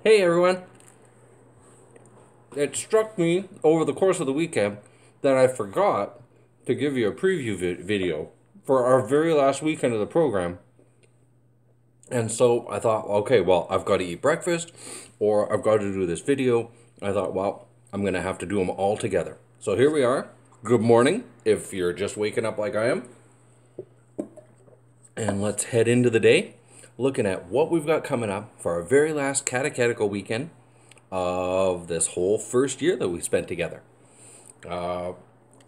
Hey everyone! It struck me over the course of the weekend that I forgot to give you a preview video for our very last weekend of the program. And so I thought, okay, well, I've got to eat breakfast or I've got to do this video. I thought, well, I'm going to have to do them all together. So here we are. Good morning if you're just waking up like I am. And let's head into the day looking at what we've got coming up for our very last catechetical weekend of this whole first year that we spent together.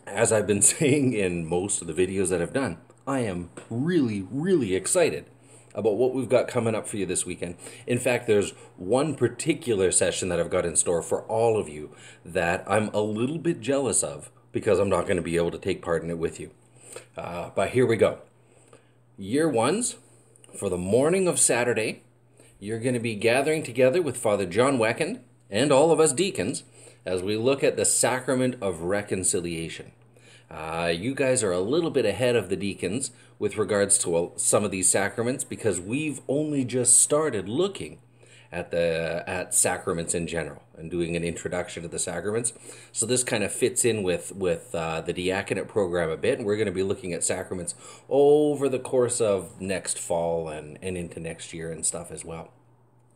As I've been saying in most of the videos that I've done, I am really, really excited about what we've got coming up for you this weekend. In fact, there's one particular session that I've got in store for all of you that I'm a little bit jealous of because I'm not going to be able to take part in it with you. But here we go. Year ones, for the morning of Saturday, you're going to be gathering together with Father John Weckend and all of us deacons as we look at the sacrament of reconciliation. You guys are a little bit ahead of the deacons with regards to some of these sacraments because we've only just started looking at sacraments in general and doing an introduction to the sacraments. So this kind of fits in with the diaconate program a bit, and we're going to be looking at sacraments over the course of next fall and into next year and stuff as well.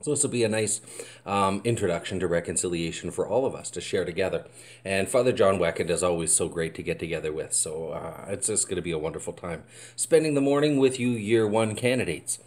So this will be a nice introduction to reconciliation for all of us to share together. And Father John Weckend is always so great to get together with. So it's just going to be a wonderful time spending the morning with you year one candidates.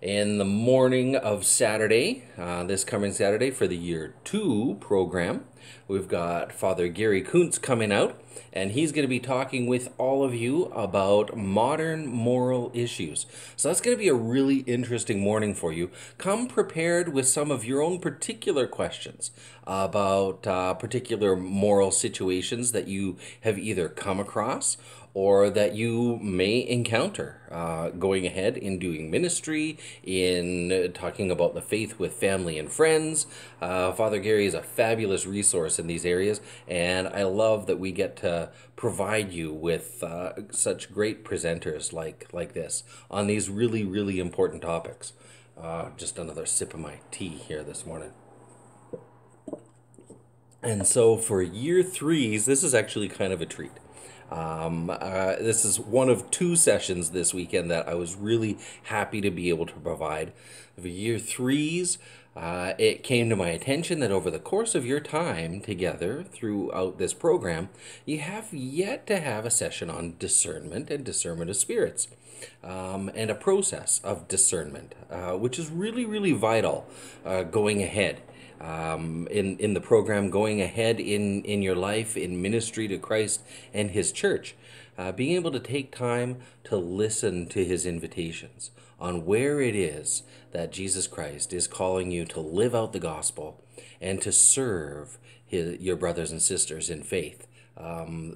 In the morning of Saturday, this coming Saturday for the year two program, we've got Father Gary Kuntz coming out, and he's going to be talking with all of you about modern moral issues. So that's going to be a really interesting morning for you. Come prepared with some of your own particular questions about particular moral situations that you have either come across or that you may encounter going ahead in doing ministry, in talking about the faith with family and friends. Father Gary is a fabulous resource in these areas, and I love that we get to provide you with such great presenters like this on these really, really important topics. Just another sip of my tea here this morning. And so for year threes, this is actually kind of a treat. This is one of two sessions this weekend that I was really happy to be able to provide. For year threes, it came to my attention that over the course of your time together throughout this program, you have yet to have a session on discernment and discernment of spirits. And a process of discernment, which is really, really vital going ahead in the program, going ahead in your life, in ministry to Christ and His church. Being able to take time to listen to His invitations on where it is that Jesus Christ is calling you to live out the gospel and to serve your brothers and sisters in faith.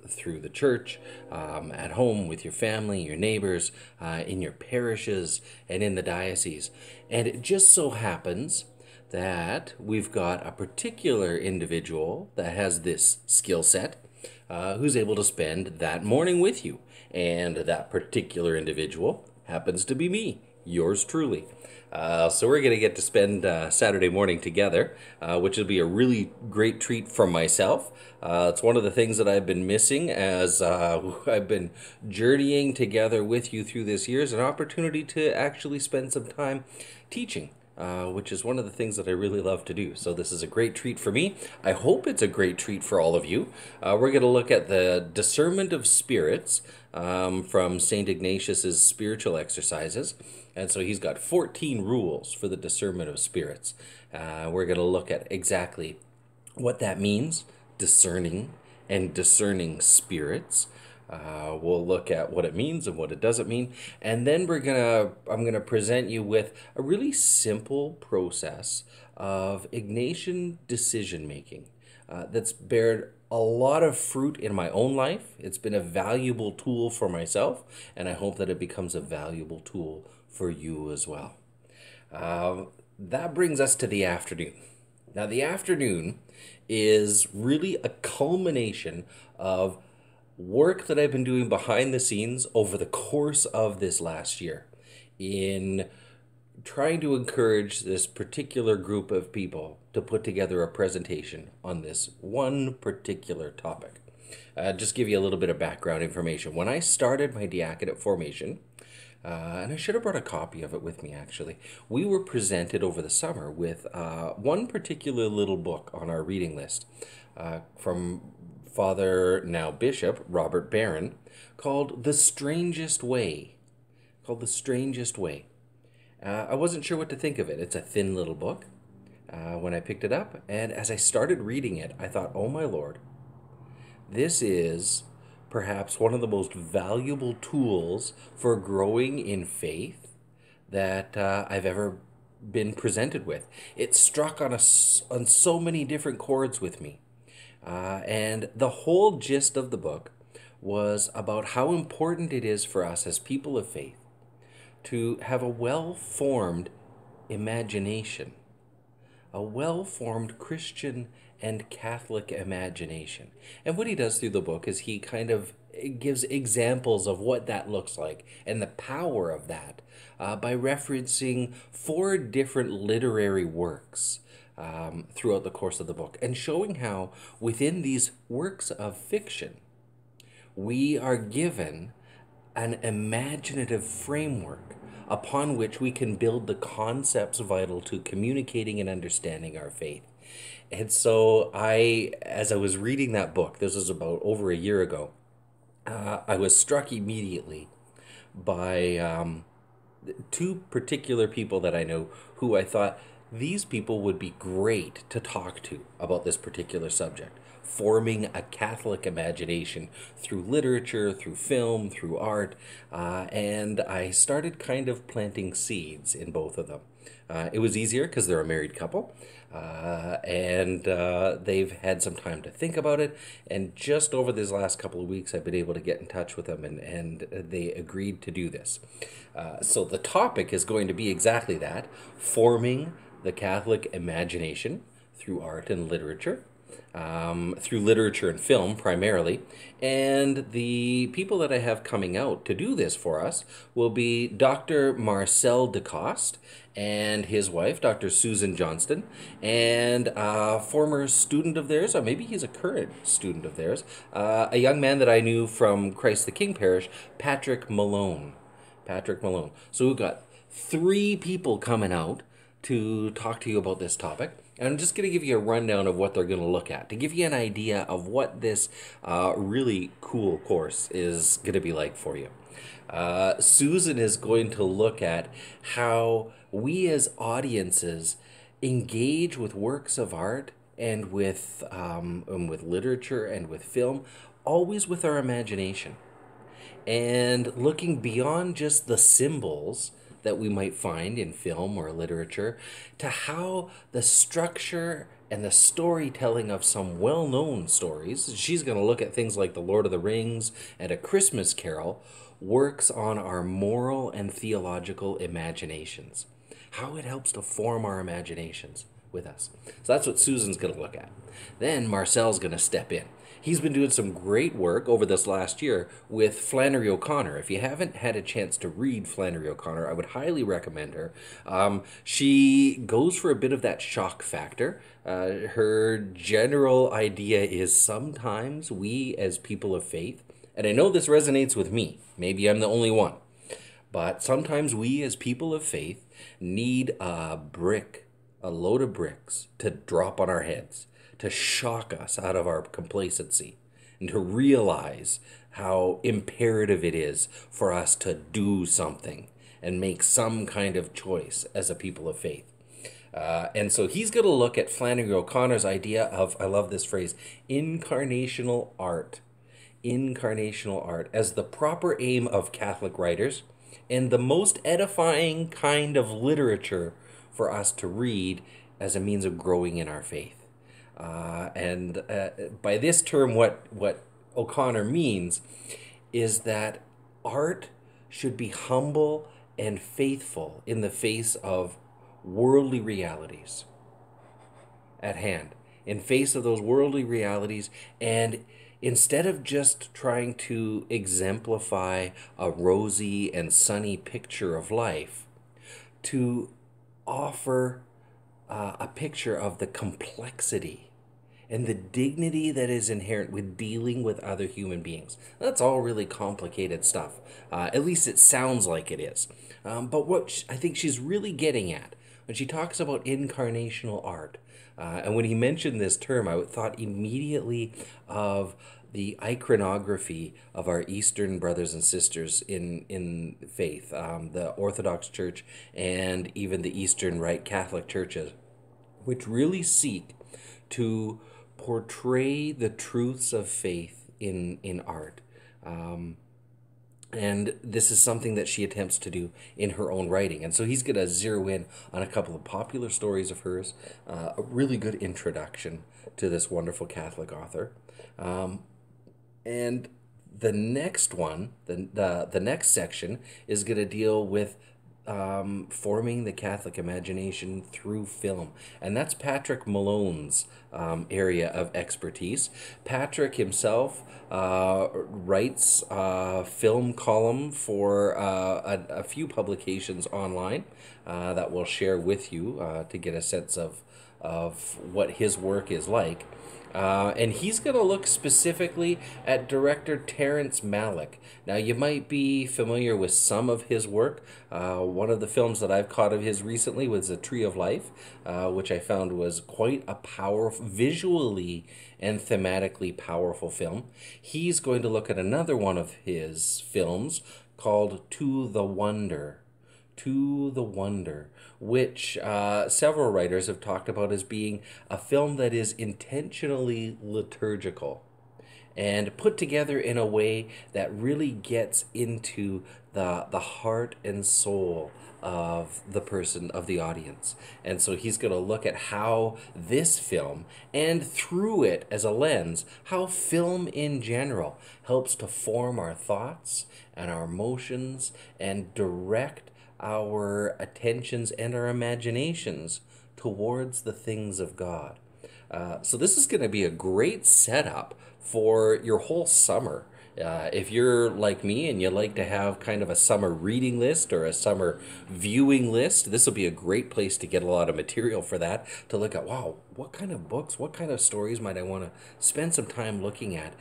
Through the church, at home with your family, your neighbors, in your parishes, and in the diocese. And it just so happens that we've got a particular individual that has this skill set who's able to spend that morning with you. And that particular individual happens to be me, yours truly. So we're going to get to spend Saturday morning together, which will be a really great treat for myself. It's one of the things that I've been missing as I've been journeying together with you through this year is an opportunity to actually spend some time teaching. Which is one of the things that I really love to do. So this is a great treat for me. I hope it's a great treat for all of you. We're going to look at the discernment of spirits from St. Ignatius's spiritual exercises. And so he's got 14 rules for the discernment of spirits. We're going to look at exactly what that means, discerning and discerning spirits. We'll look at what it means and what it doesn't mean, and then I'm gonna present you with a really simple process of Ignatian decision making that's bared a lot of fruit in my own life. It's been a valuable tool for myself, and I hope that it becomes a valuable tool for you as well. That brings us to the afternoon. Now, the afternoon is really a culmination of work that I've been doing behind the scenes over the course of this last year in trying to encourage this particular group of people to put together a presentation on this one particular topic. Just give you a little bit of background information. When I started my diaconate formation, and I should have brought a copy of it with me actually, we were presented over the summer with one particular little book on our reading list from Father, now Bishop, Robert Barron, called The Strangest Way. Called The Strangest Way. I wasn't sure what to think of it. It's a thin little book when I picked it up, and as I started reading it, I thought, oh my lord, this is perhaps one of the most valuable tools for growing in faith that I've ever been presented with. It struck on so many different chords with me. And the whole gist of the book was about how important it is for us as people of faith to have a well-formed imagination, a well-formed Christian and Catholic imagination. And what he does through the book is he kind of gives examples of what that looks like and the power of that by referencing four different literary works throughout the course of the book, and showing how within these works of fiction we are given an imaginative framework upon which we can build the concepts vital to communicating and understanding our faith. And so as I was reading that book, this was about over a year ago, I was struck immediately by two particular people that I know who I thought these people would be great to talk to about this particular subject. Forming a Catholic imagination through literature, through film, through art, and I started kind of planting seeds in both of them. It was easier because they're a married couple, and they've had some time to think about it. And just over these last couple of weeks, I've been able to get in touch with them, and they agreed to do this. So the topic is going to be exactly that: forming the Catholic imagination through art and literature. Through literature and film primarily. And the people that I have coming out to do this for us will be Dr. Marcel Decoste and his wife, Dr. Susan Johnston, and a former student of theirs, or maybe he's a current student of theirs, a young man that I knew from Christ the King Parish, Patrick Malone. Patrick Malone. So we've got three people coming out to talk to you about this topic. And I'm just going to give you a rundown of what they're going to look at to give you an idea of what this really cool course is going to be like for you. Susan is going to look at how we as audiences engage with works of art and with literature and with film, always with our imagination. And looking beyond just the symbols that we might find in film or literature to how the structure and the storytelling of some well-known stories, she's going to look at things like The Lord of the Rings and A Christmas Carol, works on our moral and theological imaginations. How it helps to form our imaginations with us. So that's what Susan's going to look at. Then Marcel's going to step in. He's been doing some great work over this last year with Flannery O'Connor. If you haven't had a chance to read Flannery O'Connor, I would highly recommend her. She goes for a bit of that shock factor. Her general idea is sometimes we as people of faith, and I know this resonates with me, maybe I'm the only one, but sometimes we as people of faith need a load of bricks to drop on our heads, to shock us out of our complacency, and to realize how imperative it is for us to do something and make some kind of choice as a people of faith. And so he's going to look at Flannery O'Connor's idea of, I love this phrase, incarnational art. Incarnational art as the proper aim of Catholic writers and the most edifying kind of literature for us to read as a means of growing in our faith. And by this term, what O'Connor means is that art should be humble and faithful in the face of worldly realities at hand, in face of those worldly realities, and instead of just trying to exemplify a rosy and sunny picture of life, to offer a picture of the complexity and the dignity that is inherent with dealing with other human beings. That's all really complicated stuff. At least it sounds like it is. But what I think she's really getting at when she talks about incarnational art, and when he mentioned this term, I thought immediately of the iconography of our Eastern brothers and sisters in faith, the Orthodox Church and even the Eastern Rite Catholic churches, which really seek to portray the truths of faith in art. And this is something that she attempts to do in her own writing. And so he's going to zero in on a couple of popular stories of hers, a really good introduction to this wonderful Catholic author. And the next one, the next section, is going to deal with forming the Catholic imagination through film. And that's Patrick Malone's area of expertise. Patrick himself writes a film column for a few publications online that we'll share with you to get a sense of what his work is like. And he's going to look specifically at director Terrence Malick. Now, you might be familiar with some of his work. One of the films that I've caught of his recently was The Tree of Life, which I found was quite a powerful, visually and thematically powerful film. He's going to look at another one of his films called To the Wonder. To the Wonder, which several writers have talked about as being a film that is intentionally liturgical and put together in a way that really gets into the heart and soul of the person, of the audience. And so he's going to look at how this film, and through it as a lens, how film in general helps to form our thoughts and our emotions and direct our attentions and our imaginations towards the things of God. So this is going to be a great setup for your whole summer. If you're like me and you like to have kind of a summer reading list or a summer viewing list, this will be a great place to get a lot of material for that, to look at, wow, what kind of books, what kind of stories might I want to spend some time looking at?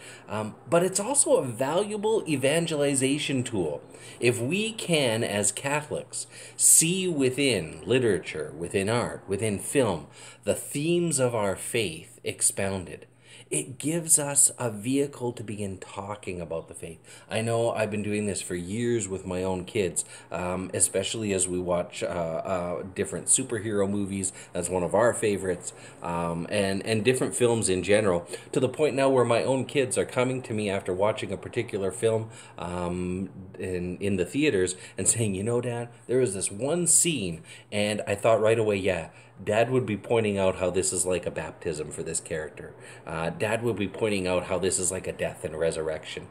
But it's also a valuable evangelization tool. If we can, as Catholics, see within literature, within art, within film, the themes of our faith expounded, it gives us a vehicle to begin talking about the faith. I know I've been doing this for years with my own kids, especially as we watch different superhero movies. That's one of our favorites, and different films in general, to the point now where my own kids are coming to me after watching a particular film in the theaters and saying, you know, Dad, there was this one scene, and I thought right away, yeah, Dad would be pointing out how this is like a baptism for this character. Dad would be pointing out how this is like a death and resurrection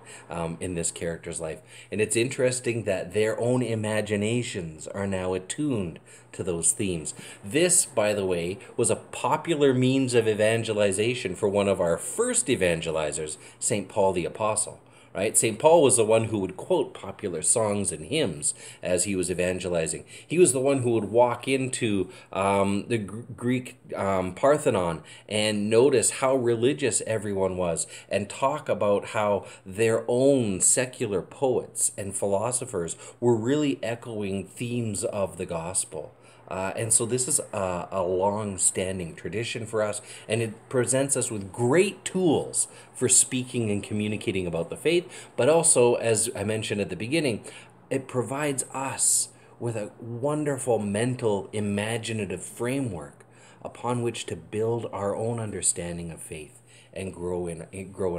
in this character's life. And it's interesting that their own imaginations are now attuned to those themes. This, by the way, was a popular means of evangelization for one of our first evangelizers, St. Paul the Apostle. Right? St. Paul was the one who would quote popular songs and hymns as he was evangelizing. He was the one who would walk into the Greek Parthenon and notice how religious everyone was and talk about how their own secular poets and philosophers were really echoing themes of the gospel. And so this is a long-standing tradition for us, and it presents us with great tools for speaking and communicating about the faith, but also, as I mentioned at the beginning, it provides us with a wonderful mental, imaginative framework upon which to build our own understanding of faith and grow in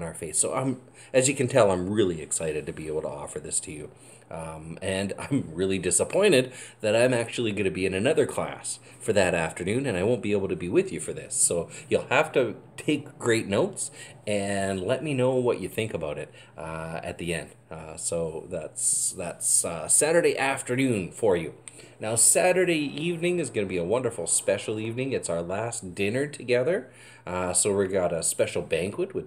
our faith. So as you can tell, I'm really excited to be able to offer this to you. And I'm really disappointed that I'm actually going to be in another class for that afternoon, and I won't be able to be with you for this. So you'll have to take great notes and let me know what you think about it at the end. So that's Saturday afternoon for you. Now, Saturday evening is going to be a wonderful special evening. It's our last dinner together. So we got a special banquet with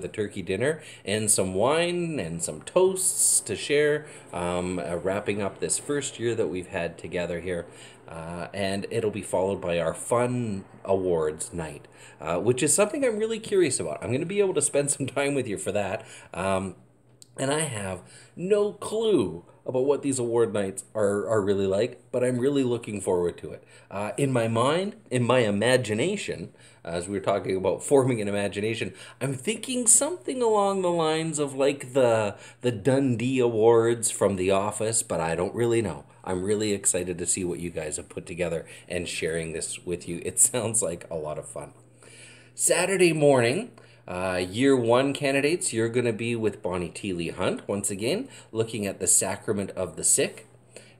a turkey dinner and some wine and some toasts to share wrapping up this first year that we've had together here. And it'll be followed by our fun awards night, which is something I'm really curious about. I'm going to be able to spend some time with you for that. And I have no clue about what these award nights are really like, but I'm really looking forward to it. In my mind, in my imagination, as we were talking about forming an imagination, I'm thinking something along the lines of like the Dundee Awards from The Office, but I don't really know. I'm really excited to see what you guys have put together and sharing this with you. It sounds like a lot of fun. Saturday morning, year one candidates, you're going to be with Bonnie T. Lee Hunt, once again, looking at the sacrament of the sick.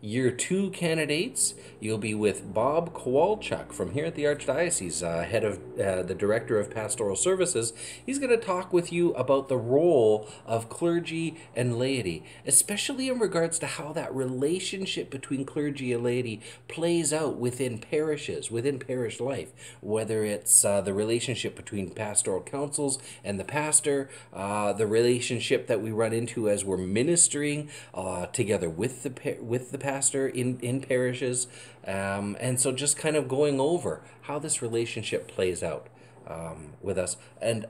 Year two candidates, you'll be with Bob Kowalchuk from here at the Archdiocese, head of the Director of Pastoral Services. He's going to talk with you about the role of clergy and laity, especially in regards to how that relationship between clergy and laity plays out within parishes, within parish life, whether it's the relationship between pastoral councils and the pastor, the relationship that we run into as we're ministering together with the pastor in parishes, and so just kind of going over how this relationship plays out with us, and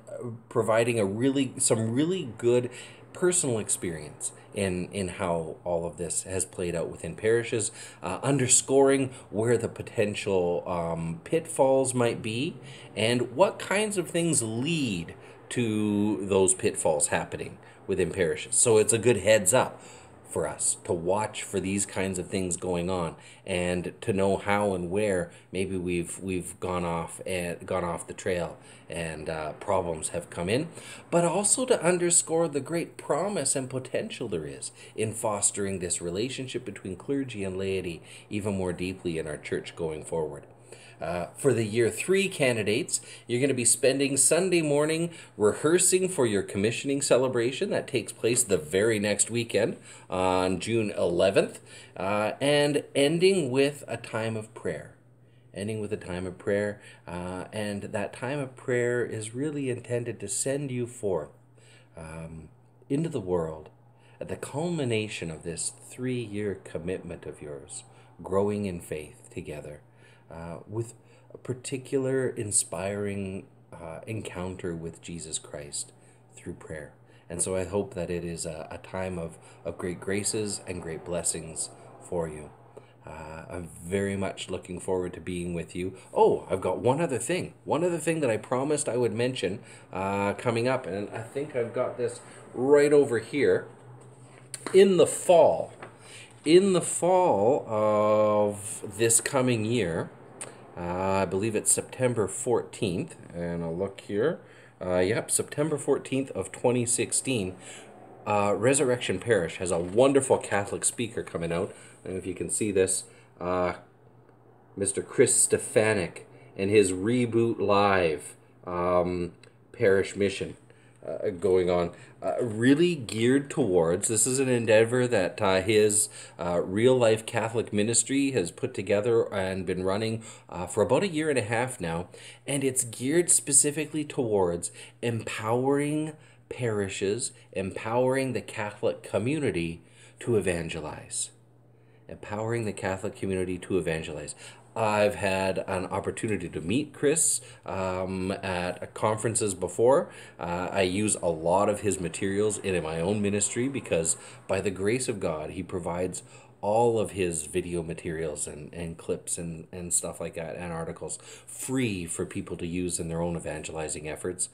providing some really good personal experience in how all of this has played out within parishes, underscoring where the potential pitfalls might be and what kinds of things lead to those pitfalls happening within parishes. So it's a good heads up for us to watch for these kinds of things going on, and to know how and where maybe we've gone off the trail, and problems have come in, but also to underscore the great promise and potential there is in fostering this relationship between clergy and laity even more deeply in our church going forward. For the year three candidates, you're going to be spending Sunday morning rehearsing for your commissioning celebration that takes place the very next weekend on June 11th, and ending with a time of prayer. And that time of prayer is really intended to send you forth into the world at the culmination of this 3-year commitment of yours, growing in faith together, with a particular inspiring encounter with Jesus Christ through prayer. And so I hope that it is a time of great graces and great blessings for you. I'm very much looking forward to being with you. Oh, I've got one other thing that I promised I would mention coming up, and I think I've got this right over here. In the fall of this coming year, I believe it's September 14th, and I'll look here. September 14th of 2016. Resurrection Parish has a wonderful Catholic speaker coming out. I don't know if you can see this. Mr. Chris Stefanik and his Reboot Live parish mission going on. Really geared towards, this is an endeavor that his Real Life Catholic Ministry has put together and been running for about 1.5 years now, and it's geared specifically towards empowering parishes, empowering the Catholic community to evangelize. I've had an opportunity to meet Chris at conferences before. I use a lot of his materials in my own ministry because by the grace of God, he provides all of his video materials and clips and stuff like that, and articles free for people to use in their own evangelizing efforts,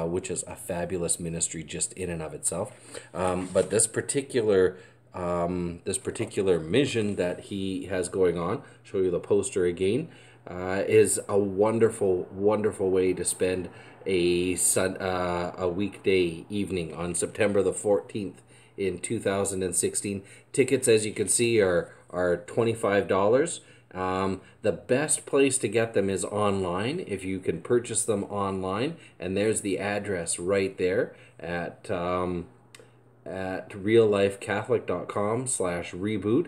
which is a fabulous ministry just in and of itself. But this particular mission that he has going on, show you the poster again, is a wonderful way to spend a weekday evening on September the 14th in 2016. Tickets, as you can see, are $25. The best place to get them is online, if you can purchase them online, and there's the address right there at reallifecatholic.com/reboot.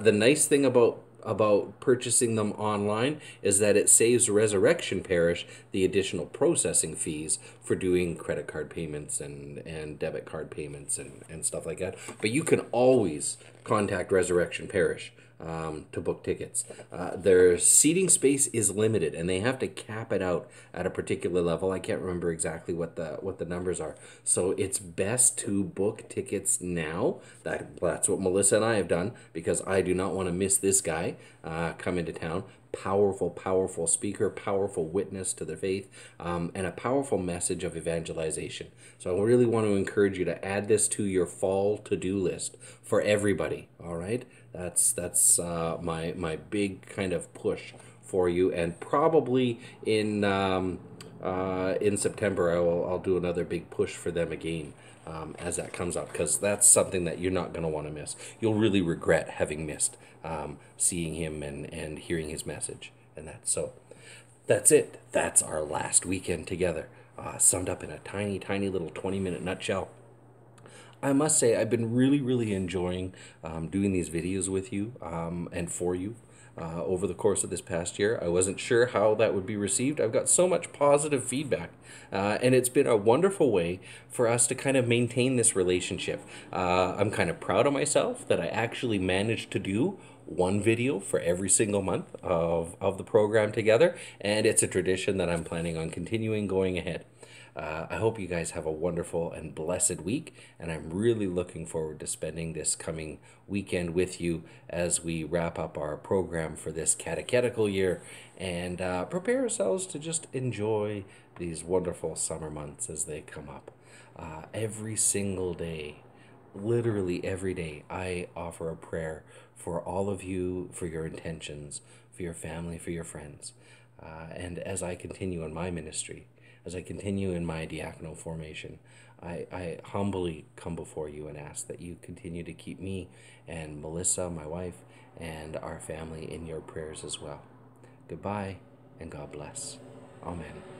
The nice thing about about purchasing them online is that it saves Resurrection Parish the additional processing fees for doing credit card payments and debit card payments and stuff like that. But you can always contact Resurrection Parish to book tickets. Their seating space is limited, and they have to cap it out at a particular level. I can't remember exactly what the numbers are. So it's best to book tickets now. That's what Melissa and I have done, because I do not want to miss this guy come into town. Powerful speaker, powerful witness to the faith, and a powerful message of evangelization. So I really want to encourage you to add this to your fall to-do list for everybody. All right, that's my big kind of push for you, and probably in September I'll do another big push for them again. As that comes up, because that's something that you're not going to want to miss. You'll really regret having missed seeing him and hearing his message. And that's it. That's our last weekend together, summed up in a tiny little 20-minute nutshell. I must say, I've been really enjoying doing these videos with you and for you over the course of this past year. I wasn't sure how that would be received. I've got so much positive feedback, and it's been a wonderful way for us to kind of maintain this relationship. I'm kind of proud of myself that I actually managed to do one video for every single month of the program together, and it's a tradition that I'm planning on continuing going ahead. I hope you guys have a wonderful and blessed week, and I'm really looking forward to spending this coming weekend with you as we wrap up our program for this catechetical year and prepare ourselves to just enjoy these wonderful summer months as they come up. Every single day, literally every day, I offer a prayer for all of you, for your intentions, for your family, for your friends. And as I continue in my ministry, as I continue in my diaconal formation, I humbly come before you and ask that you continue to keep me and Melissa, my wife, and our family in your prayers as well. Goodbye, and God bless. Amen.